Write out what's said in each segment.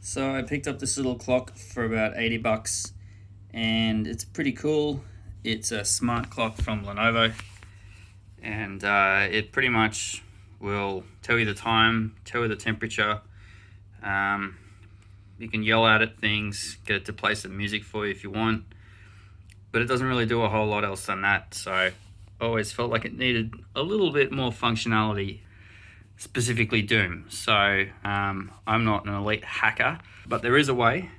So I picked up this little clock for about 80 bucks and it's pretty cool. It's a smart clock from Lenovo and it pretty much will tell you the time, tell you the temperature. You can yell out at things, get it to play some music for you if you want, but it doesn't really do a whole lot else than that. So I always felt like it needed a little bit more functionality, specifically Doom. So I'm not an elite hacker, but there is a way,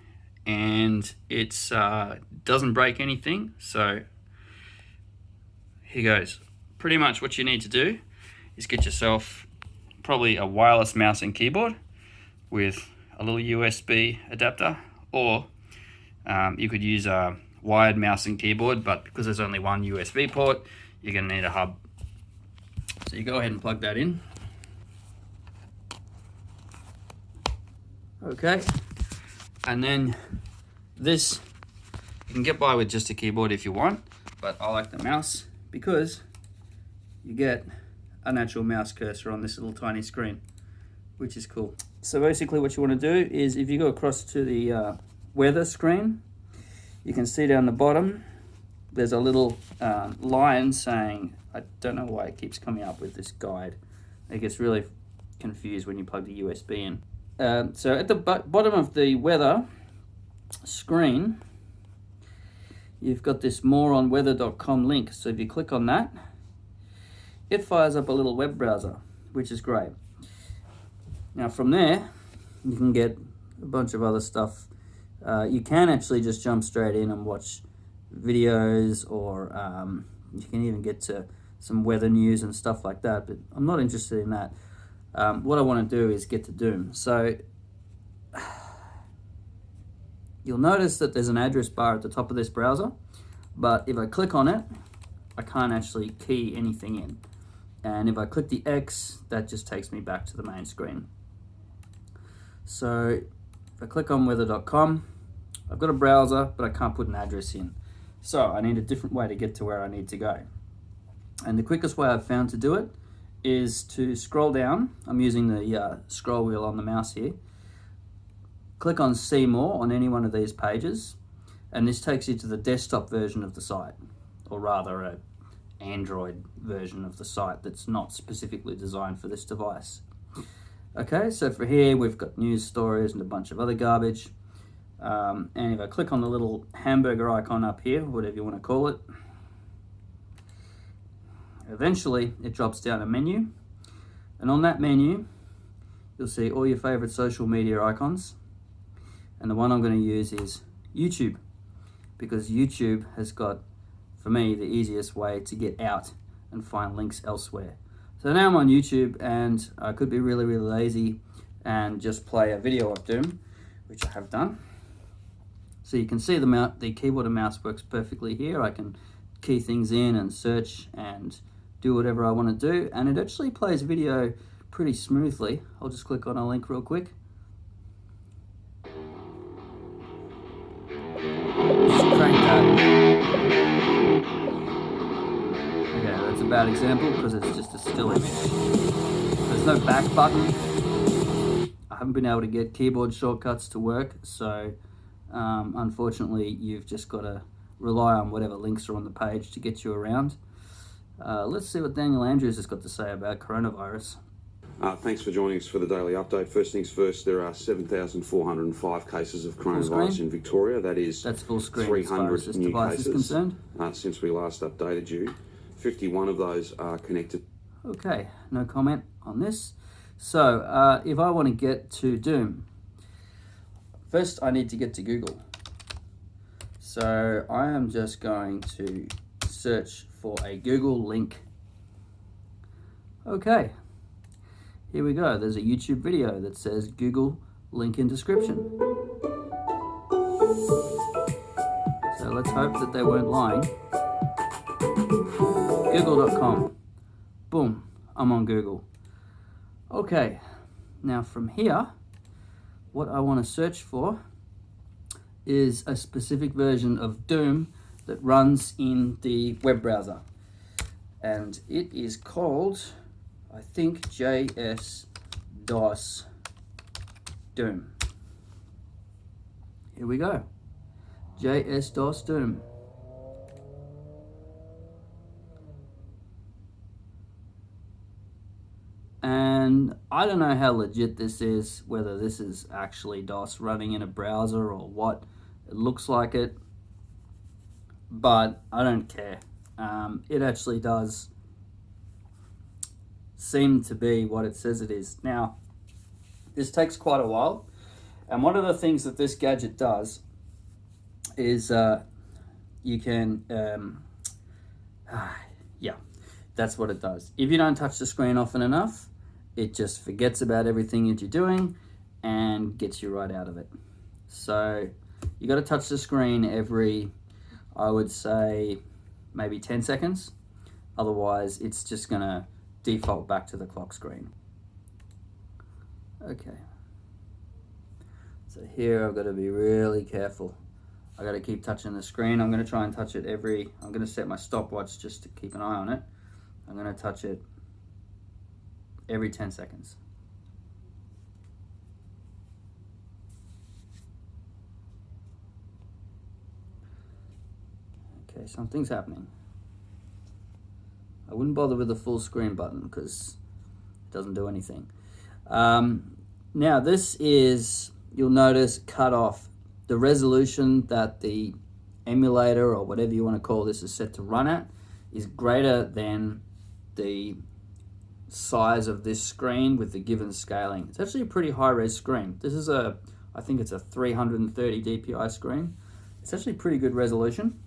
and it's doesn't break anything. So here goes. Pretty much what you need to do is get yourself probably a wireless mouse and keyboard with a little USB adapter, or you could use a wired mouse and keyboard, but because there's only one USB port, you're going to need a hub. So you go ahead and plug that in. Okay, and then this, you can get by with just a keyboard if you want, but I like the mouse because you get an actual mouse cursor on this little tiny screen, which is cool. So basically what you want to do is, if you go across to the weather screen, you can see down the bottom there's a little line saying, I don't know why it keeps coming up with this guide. It gets really confused when you plug the USB in. So at the bottom of the weather screen, you've got this moreonweather.com link. So if you click on that, it fires up a little web browser, which is great. Now from there, you can get a bunch of other stuff. You can actually just jump straight in and watch videos, or you can even get to some weather news and stuff like that, but I'm not interested in that. What I want to do is get to Doom. So you'll notice that there's an address bar at the top of this browser, but if I click on it, I can't actually key anything in. And if I click the X, that just takes me back to the main screen. So if I click on weather.com, I've got a browser, but I can't put an address in. So I need a different way to get to where I need to go. And the quickest way I've found to do it is to scroll down. I'm using the scroll wheel on the mouse here. Click on See More on any one of these pages, and this takes you to the desktop version of the site, or rather an Android version of the site that's not specifically designed for this device. Okay, so for here we've got news stories and a bunch of other garbage. And if I click on the little hamburger icon up here, whatever you want to call it, eventually it drops down a menu, and on that menu you'll see all your favorite social media icons, and the one I'm going to use is YouTube, because YouTube has got, for me, the easiest way to get out and find links elsewhere. So now I'm on YouTube, and I could be really lazy and just play a video of Doom, which I have done. So you can see the keyboard and mouse works perfectly here. I can key things in and search and do whatever I want to do, and it actually plays video pretty smoothly. I'll just click on a link real quick. Just crank that. Okay, that's a bad example because it's just a still image. There's no back button. I haven't been able to get keyboard shortcuts to work, so unfortunately you've just got to rely on whatever links are on the page to get you around. Let's see what Daniel Andrews has got to say about coronavirus. Thanks for joining us for the daily update. First things first, there are 7,405 cases of coronavirus in Victoria. That's full screen 300 as far as this new device cases is concerned. Since we last updated you. 51 of those are connected. Okay, no comment on this. So if I want to get to Doom, first I need to get to Google. So I am just going to search for a Google link. Okay, here we go. There's a YouTube video that says Google link in description. So let's hope that they weren't lying. Google.com. Boom, I'm on Google. Okay, now from here, what I want to search for is a specific version of Doom that runs in the web browser. And it is called, I think, JS DOS Doom. here we go. JS-DOS Doom. And I don't know how legit this is, whether this is actually DOS running in a browser or what. It looks like it, but I don't care. It actually does seem to be what it says it is. Now, this takes quite a while, and one of the things that this gadget does is you can, yeah, that's what it does. If you don't touch the screen often enough, it just forgets about everything that you're doing and gets you right out of it. So you got to touch the screen every, I would say, maybe 10 seconds. Otherwise, it's just going to default back to the clock screen. Okay. So here I've got to be really careful. I got to keep touching the screen. I'm going to try and touch it I'm going to set my stopwatch just to keep an eye on it. I'm going to touch it every 10 seconds. Okay, something's happening. I wouldn't bother with the full screen button because it doesn't do anything. Now this is, you'll notice, cut off. The resolution that the emulator or whatever you want to call this is set to run at is greater than the size of this screen with the given scaling. It's actually a pretty high res screen. This is I think it's a 330 dpi screen. It's actually pretty good resolution,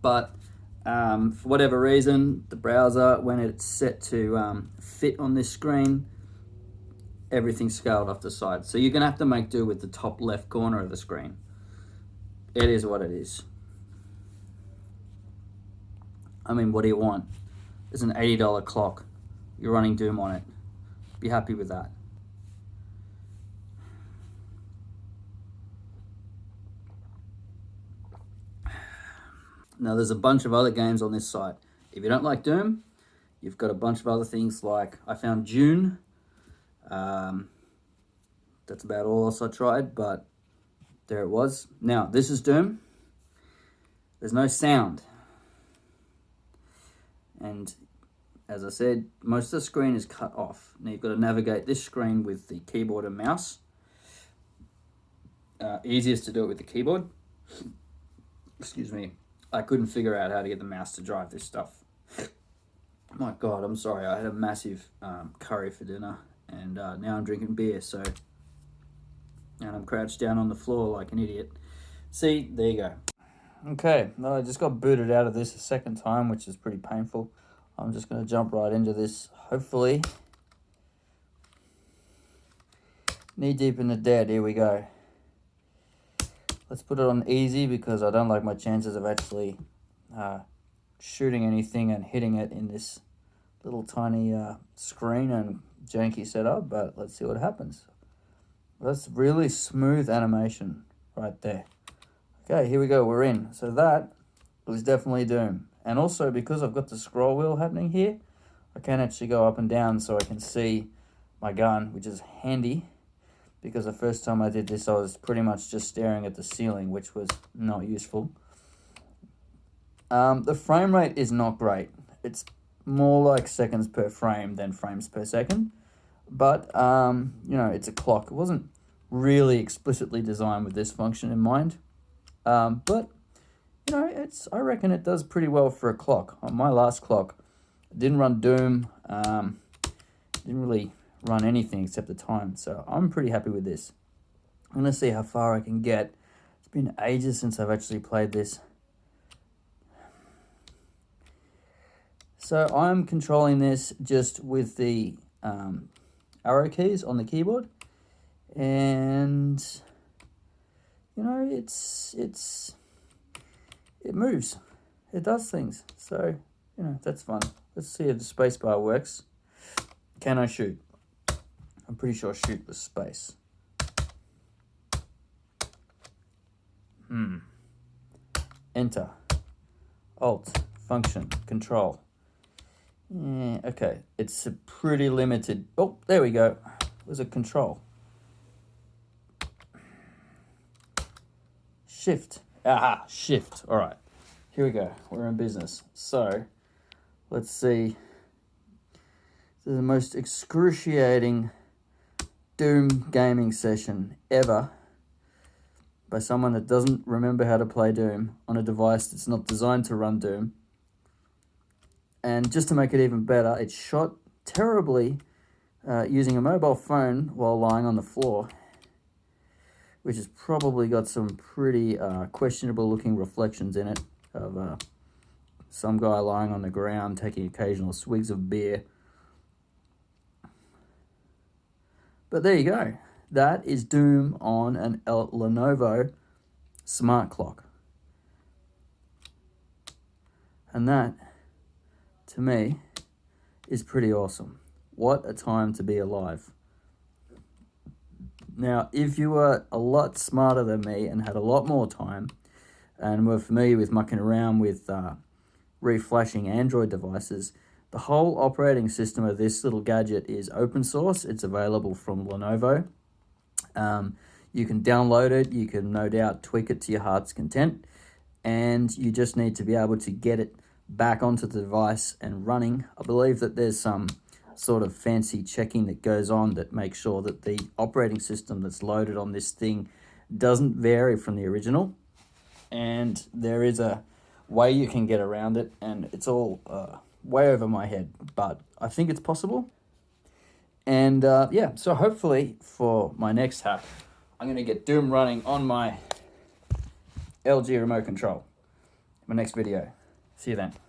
but for whatever reason, the browser, when it's set to fit on this screen, everything's scaled off the side. So you're gonna have to make do with the top left corner of the screen. It is what it is. I mean, what do you want? It's an $80 clock. You're running Doom on it. Be happy with that. Now there's a bunch of other games on this site. If you don't like Doom, you've got a bunch of other things like, I found June. That's about all else I tried, but there it was. Now this is Doom. There's no sound. And as I said, most of the screen is cut off. Now you've got to navigate this screen with the keyboard and mouse. Easiest to do it with the keyboard. Excuse me. I couldn't figure out how to get the mouse to drive this stuff. My God, I'm sorry. I had a massive curry for dinner, and now I'm drinking beer, and I'm crouched down on the floor like an idiot. See, there you go. Okay, well, I just got booted out of this a second time, which is pretty painful. I'm just going to jump right into this, hopefully. Knee deep in the dead, here we go. Let's put it on easy because I don't like my chances of actually shooting anything and hitting it in this little tiny screen and janky setup, but let's see what happens. That's really smooth animation right there. Okay, here we go, we're in. So that was definitely Doom. And also, because I've got the scroll wheel happening here, I can actually go up and down so I can see my gun, which is handy. Because the first time I did this, I was pretty much just staring at the ceiling, which was not useful. The frame rate is not great. It's more like seconds per frame than frames per second. But, you know, it's a clock. It wasn't really explicitly designed with this function in mind. But, you know, I reckon it does pretty well for a clock. On my last clock, it didn't run Doom. Didn't really run anything except the time. So I'm pretty happy with this. I'm going to see how far I can get. It's been ages since I've actually played this. So I'm controlling this just with the arrow keys on the keyboard. And, you know, it moves. It does things. So, you know, that's fun. Let's see if the spacebar works. Can I shoot? I'm pretty sure shoot was space. Enter. Alt. Function. Control. Yeah, okay. It's a pretty limited... Oh, there we go. It was a control. Shift. Aha, shift. All right, here we go. We're in business. So let's see. This is the most excruciating Doom gaming session ever by someone that doesn't remember how to play Doom on a device that's not designed to run Doom. And just to make it even better, it shot terribly using a mobile phone while lying on the floor, which has probably got some pretty questionable looking reflections in it of some guy lying on the ground taking occasional swigs of beer. But there you go. That is Doom on an Lenovo Smart Clock. And that, to me, is pretty awesome. What a time to be alive. Now, if you were a lot smarter than me and had a lot more time and were familiar with mucking around with reflashing Android devices, the whole operating system of this little gadget is open source. It's available from Lenovo. You can download it. You can no doubt tweak it to your heart's content. And you just need to be able to get it back onto the device and running. I believe that there's some sort of fancy checking that goes on that makes sure that the operating system that's loaded on this thing doesn't vary from the original. And there is a way you can get around it, and it's all way over my head, but I think it's possible. And yeah, so hopefully for my next hack, I'm going to get Doom running on my LG remote control. My next video. See you then.